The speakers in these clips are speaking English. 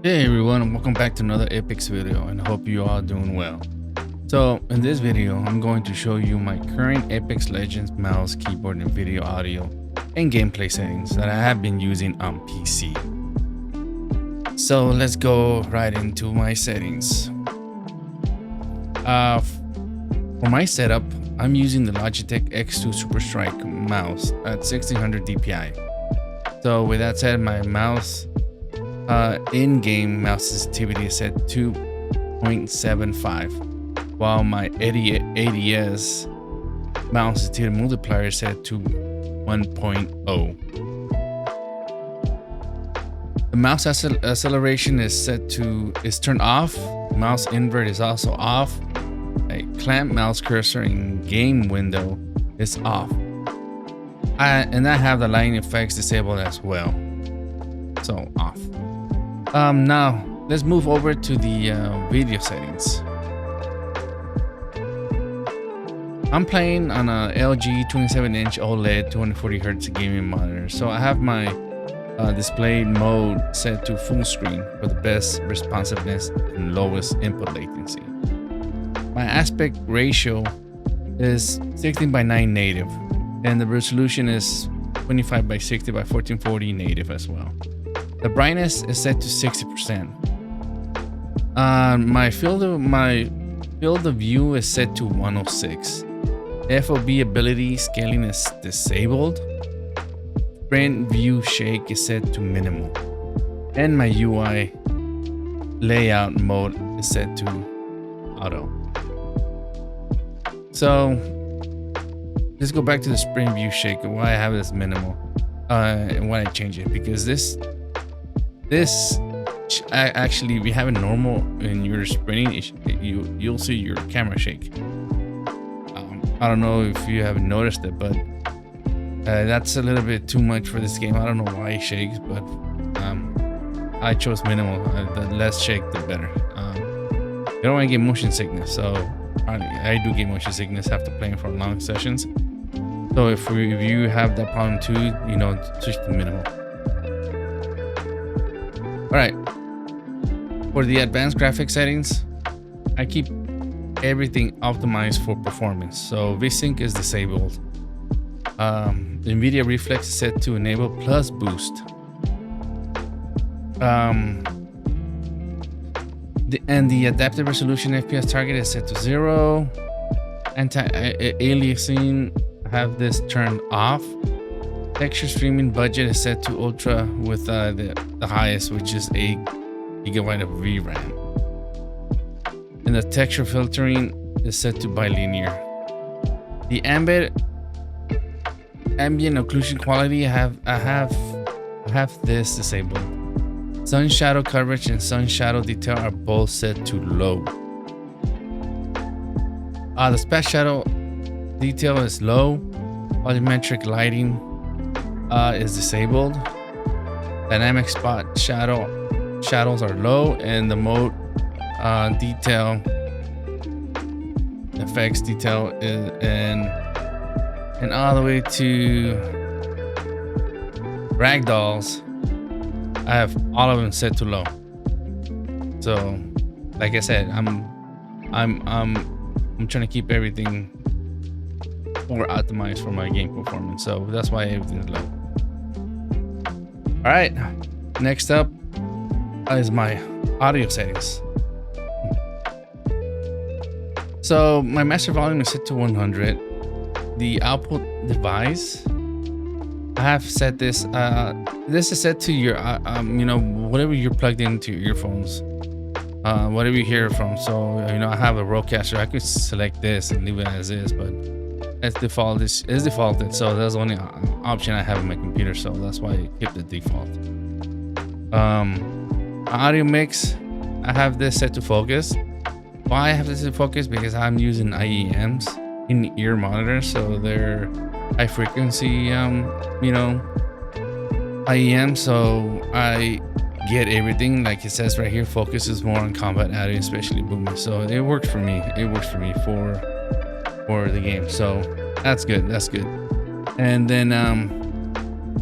Hey everyone, and welcome back to another Apex video, and I hope you all doing well. So in this video, I'm going to show you my current Apex Legends mouse, keyboard, and video audio and gameplay settings that I have been using on PC. So let's go right into my settings. For my setup, I'm using the Logitech X2 Superstrike mouse at 1600 DPI. So with that said, my mouse in-game mouse sensitivity is set to 0.75, while my ADS mouse sensitivity multiplier is set to 1.0. The mouse acceleration is turned off. Mouse invert is also off. A clamp mouse cursor in game window is off. And I have the lighting effects disabled as well, so off. Now let's move over to the video settings. I'm playing on a LG 27-inch OLED 240Hz gaming monitor, so I have my display mode set to full screen for the best responsiveness and lowest input latency. My aspect ratio is 16:9 native, and the resolution is 25 by 60 by 1440 native as well. The brightness is set to 60%. My field of view is set to 106. FOV ability scaling is disabled. Sprint view shake is set to minimal. And my UI layout mode is set to auto. So let's go back to the sprint view shake. Why I have this minimal and why I change it, because this actually, if you have it normal and you're sprinting, you'll see your camera shake. I don't know if you haven't noticed it, but that's a little bit too much for this game. I don't know why it shakes, but I chose minimal. The less shake, the better. You don't want to get motion sickness, so I do get motion sickness after playing for long sessions. So if you have that problem too, switch to minimal. All right, for the advanced graphics settings, I keep everything optimized for performance. So VSync is disabled. NVIDIA Reflex is set to enable plus boost. The adaptive resolution FPS target is set to 0. Anti-aliasing, I have this turned off. Texture streaming budget is set to ultra with the highest, which is 8 GB of VRAM. And the texture filtering is set to bilinear. The ambient occlusion quality, I have this disabled. Sun shadow coverage and sun shadow detail are both set to low. The splash shadow detail is low. Volumetric lighting is disabled. Dynamic spot shadows are low, and the mode detail effects detail is and all the way to ragdolls. I have all of them set to low. So, like I said, I'm trying to keep everything more optimized for my game performance. So that's why everything is low. All right, next up is my audio settings. So my master volume is set to 100. The output device, I have set this. This is set to your, whatever you're plugged into your earphones, whatever you hear from. So I have a Rodecaster. I could select this and leave it as is, but as default is defaulted. So that's the only option I have in my computer. So that's why I keep the default. Audio mix, I have this set to focus. Why I have this to focus? Because I'm using IEMs in ear monitors, so they're high frequency, IEM. So I get everything, like it says right here. Focus is more on combat audio, especially movement. So it works for me. It works for me for the game. So that's good. And then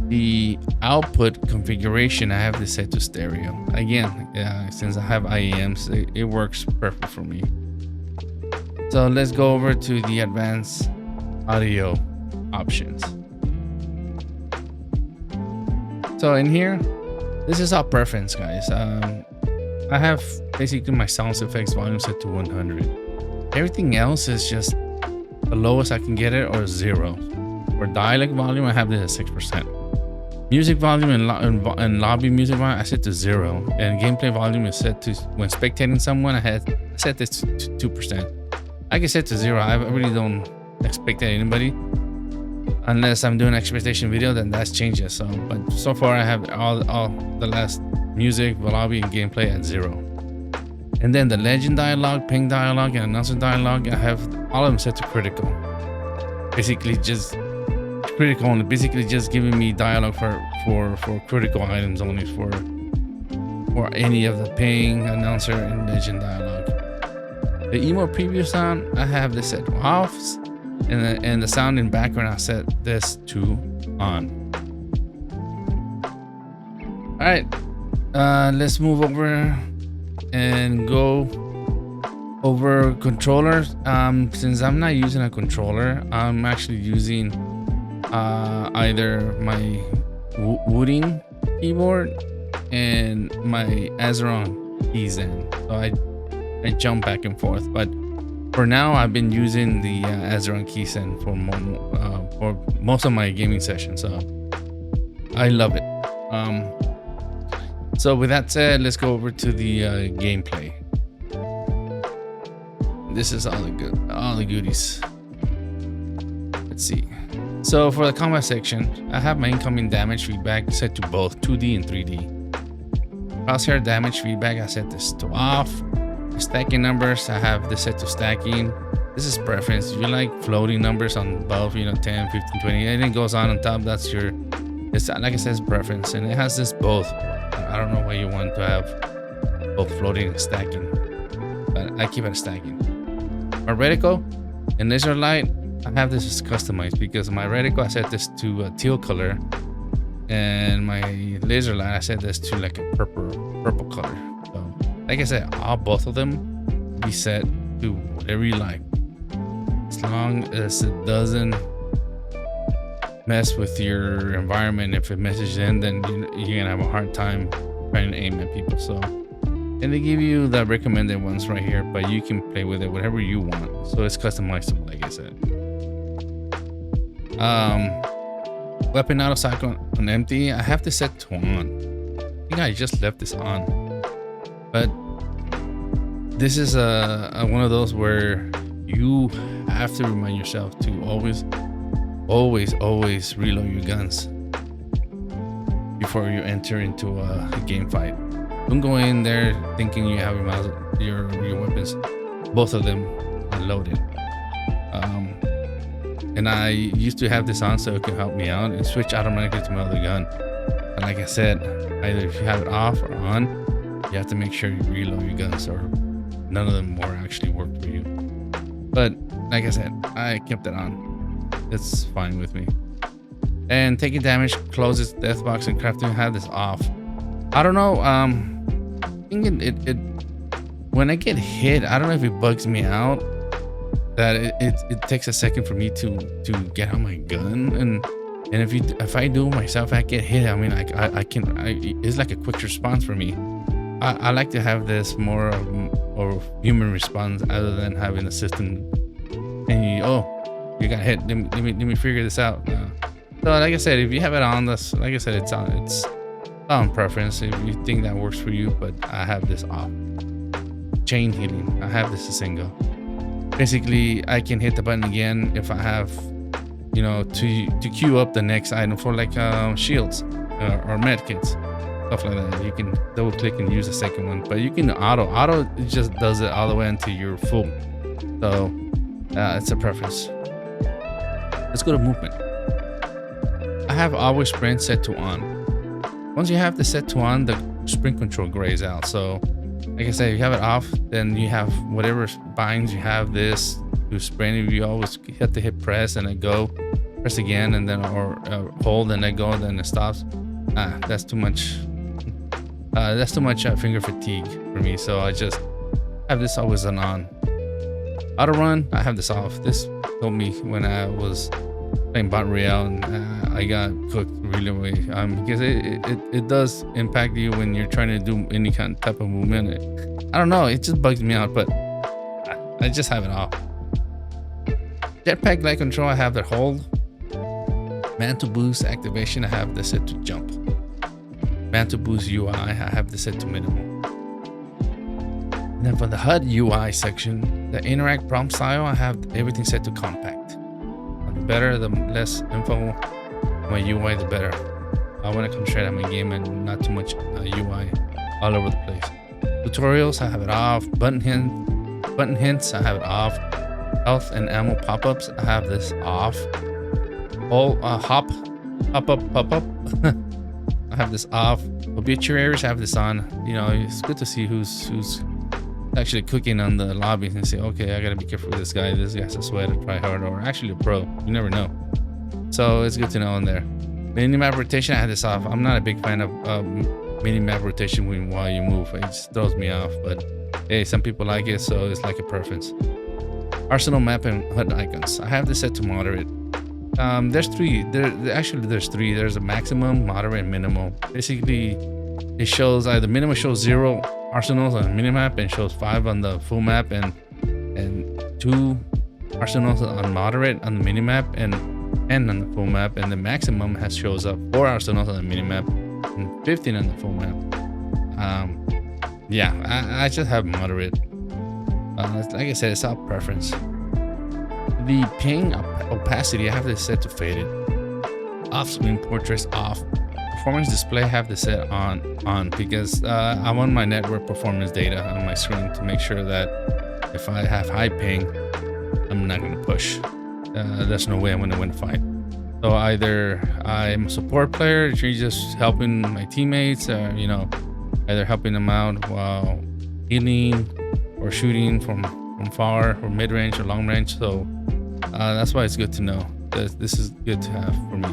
The output configuration, I have this set to stereo. Again, since I have IEMs, it works perfect for me. So let's go over to the advanced audio options. So in here, this is our preference, guys. I have basically my sound effects volume set to 100. Everything else is just the lowest I can get it, or 0. For dialect volume, I have this at 6%. Music volume and lobby music volume, I set to 0. And gameplay volume is set to, when spectating someone, I set this to 2%. I can set to 0. I really don't spectate anybody. Unless I'm doing an expectation video, then that's changes. So, but so far I have all the last music, lobby, and gameplay at 0. And then the legend dialogue, ping dialogue, and announcer dialogue, I have all of them set to critical. Basically just critical, and basically just giving me dialogue for critical items only, for any of the ping, announcer, and legend dialogue. The emo preview sound, I have this set to off. And the sound in background, I set this to on. All right, let's move over and go over controllers. Since I'm not using a controller, I'm actually using either my Wooting keyboard and my Azeron Keyzen. So I jump back and forth, but for now, I've been using the Azeron Keyzen for most of my gaming sessions, so I love it. So with that said, let's go over to the gameplay. This is all the goodies. Let's see. So for the combat section, I have my incoming damage feedback set to both 2D and 3D. Crosshair damage feedback, I set this to off. Stacking numbers, I have this set to stacking. This is preference. If you like floating numbers on above, 10, 15, 20, anything goes on top, that's your, it's like I said, it's preference. And it has this both. I don't know why you want to have both floating and stacking, but I keep it stacking. My reticle and laser light, I have this as customized because my reticle, I set this to a teal color, and my laser light, I set this to like a purple color. Like I said, both of them be set to whatever you like, as long as it doesn't mess with your environment. If it messes in, then you're gonna have a hard time trying to aim at people. So, and they give you the recommended ones right here, but you can play with it whatever you want. So it's customizable, like I said. Weapon auto cycle on empty, I have this set to on. I think I just left this on. But this is one of those where you have to remind yourself to always reload your guns before you enter into a game fight. Don't go in there thinking you have your weapons, both of them are loaded. And I used to have this on so it could help me out and switch automatically to my other gun. But like I said, either if you have it off or on, you have to make sure you reload your guns, or none of them more actually work for you. But like I said, I kept it on. It's fine with me. And taking damage, closes death box, and crafting, have this off. I don't know. I think it when I get hit, I don't know if it bugs me out that it takes a second for me to get out my gun, and if I do it myself, I get hit. I mean, it's like a quick response for me. I like to have this more of human response other than having a system and you got hit. Let me figure this out. So like I said, if you have it on, this, like I said, it's on preference if you think that works for you. But I have this off. Chain healing, I have this a single. Basically, I can hit the button again if I have, to queue up the next item for like shields or med kits. Stuff like that. You can double click and use the second one, but you can auto it just does it all the way until you're full. So it's a preference. Let's go to movement. I have always sprint set to on. Once you have the set to on, the sprint control grays out. So like I said, if you have it off, then you have whatever binds you have this to sprint. If you always have to hit press and then go press again and then or hold and let go and then it stops. That's too much. That's too much finger fatigue for me. So I just have this always on. Auto run, I have this off. This told me when I was playing Battle Royale and I got cooked really way because it does impact you when you're trying to do any kind of type of movement. I don't know, it just bugs me out, but I just have it off. Jetpack light control, I have the hold. Mantle boost activation, I have this set to jump. Mantle boost UI, I have this set to minimum. And then for the HUD UI section, the interact prompt style, I have everything set to compact. The better, the less info my UI, the better. I want to concentrate on my game and not too much UI all over the place. Tutorials, I have it off. Button hints, I have it off. Health and ammo pop-ups, I have this off. Hop up. I have this off. Obituaries, I have this on. You know, it's good to see who's actually cooking on the lobby and say, okay, I gotta be careful with this guy. This guy's a sweater, try hard, or actually a pro. You never know. So it's good to know in there. Minimap rotation, I had this off. I'm not a big fan of minimap rotation while you move. It just throws me off. But hey, some people like it, so it's like a preference. Arsenal map and HUD icons. I have this set to moderate. There's three. There's three. There's a maximum, moderate, and minimal. Basically, it shows either minimum shows 0 arsenals on the minimap and shows 5 on the full map, and 2 arsenals on moderate on the minimap and 10 on the full map, and the maximum shows up 4 arsenals on the minimap and 15 on the full map. Yeah, I just have moderate. Like I said, it's all preference. The ping opacity, I have this set to faded. Off screen portraits off. Performance display, I have this set on because I want my network performance data on my screen to make sure that if I have high ping, I'm not gonna push. There's no way I'm gonna win a fight. So either I'm a support player, you're just helping my teammates, you know, either helping them out while healing or shooting from far or mid-range or long range. So that's why it's good to know. This is good to have for me.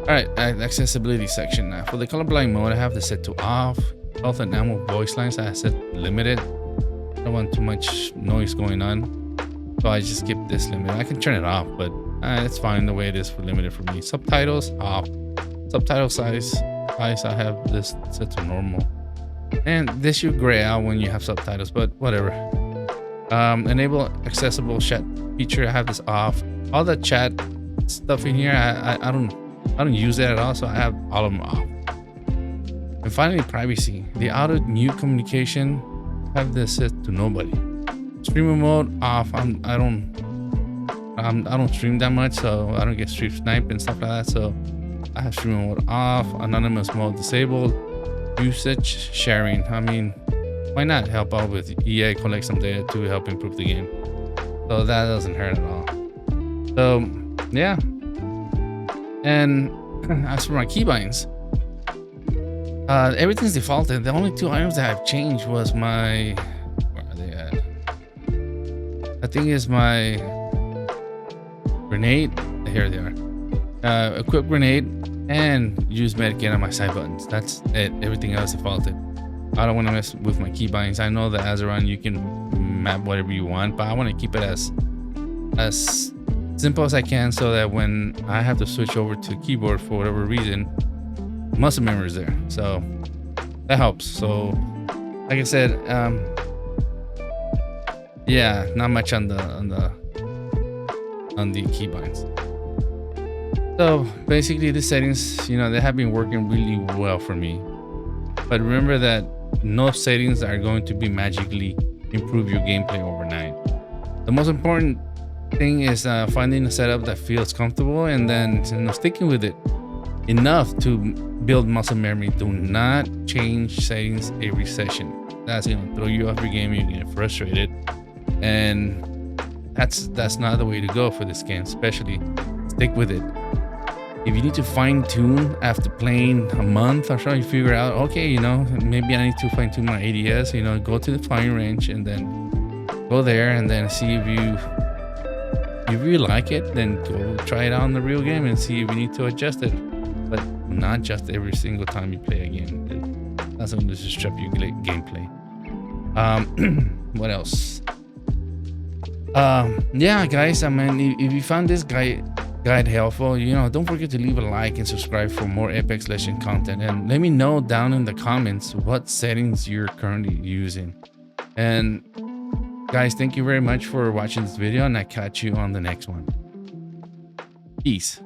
All right, accessibility section. Now for the colorblind mode, I have this set to off. Health and ammo voice lines, I set limited. I don't want too much noise going on, so I just keep this limited. I can turn it off, but it's fine the way it is for limited for me. Subtitles off. Subtitle size, I have this set to normal. And this should gray out when you have subtitles, but whatever. Enable accessible chat feature, I have this off. All the chat stuff in here, I don't use that at all, so I have all of them off. And finally, privacy. The auto mute communication, I have this set to nobody. Streamer mode off. I don't stream that much, so I don't get stream sniped and stuff like that. So I have streamer mode off. Anonymous mode disabled. Usage sharing. I mean, why not help out with EA, collect some data to help improve the game? So that doesn't hurt at all. So yeah. And as for my keybinds, everything's defaulted. The only 2 items that I've changed was my, where are they at? I think it's my grenade. Here they are. Equip grenade and use medkit on my side buttons. That's it. Everything else defaulted. I don't want to mess with my keybinds. I know the Azeron you can map whatever you want, but I want to keep it as simple as I can, so that when I have to switch over to keyboard for whatever reason, muscle memory is there. So that helps. So like I said, yeah, not much on the keybinds. So basically the settings, you know, they have been working really well for me. But remember that no settings are going to be magically improve your gameplay overnight. The most important thing is finding a setup that feels comfortable, and then, you know, sticking with it enough to build muscle memory. Do not change settings every session. That's gonna throw you off your game. You're gonna get frustrated, and that's not the way to go for this game. Especially, stick with it. If you need to fine tune after playing a month or so, you figure out, okay, you know, maybe I need to fine tune my ADS. You know, go to the firing range and then go there and then see if you if you like it, then go try it out in the real game and see if you need to adjust it. But not just every single time you play a game. That's going to disrupt your gameplay. What else? Yeah, guys, I mean, if you found this guide helpful, you know, don't forget to leave a like and subscribe for more Apex Legends content, and let me know down in the comments what settings you're currently using. And guys, thank you very much for watching this video, and I catch you on the next one. Peace.